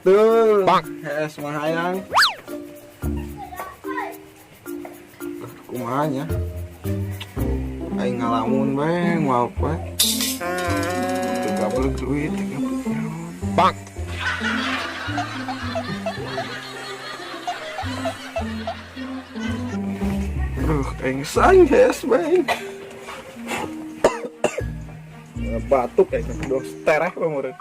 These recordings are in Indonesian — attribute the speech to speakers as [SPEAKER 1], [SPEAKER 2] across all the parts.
[SPEAKER 1] Betul. Es mah hayang. Kumanya. Aing ngalamun bae mau apa? Teu boleh duit. Bang. Aing sang es bae. Batuk kayak dos tereh pameureun.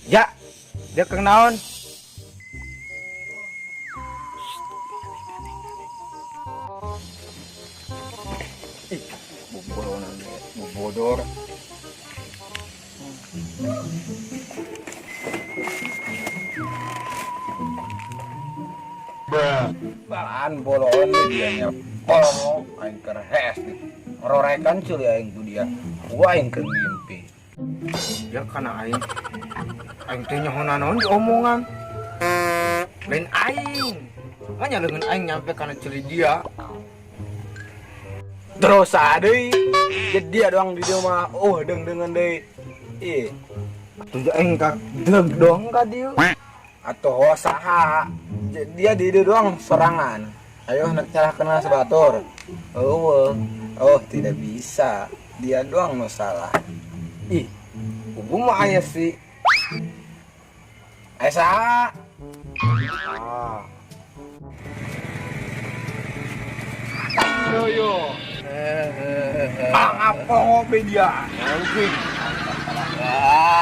[SPEAKER 2] Ya, dia keng naon? Ih, boboronan bobodor. Balaan bolon dia nya. Oh, aing kerhes nih. Rorekan cili aing tu dia. Gua aing keur mimpi.
[SPEAKER 1] Ya kana aing. Aing teh nyohonan naon di omongan. Lain aing. Hanya dengan aing nyampe kana ciri dia. Terus deui. Jadi dia doang di dia mah. Oh, dengan deui. Ih. Atuh aing ka deug dong ka dieu.
[SPEAKER 2] Atau saha? Dia di dieu doang sorangan. Ayo nak cara kenal sebatur. Oh, tidak bisa. Dia doang no salah. Ih, gua mah aya sih. Aya saha?
[SPEAKER 1] Yo. Apa ngopi dia?
[SPEAKER 2] Ah.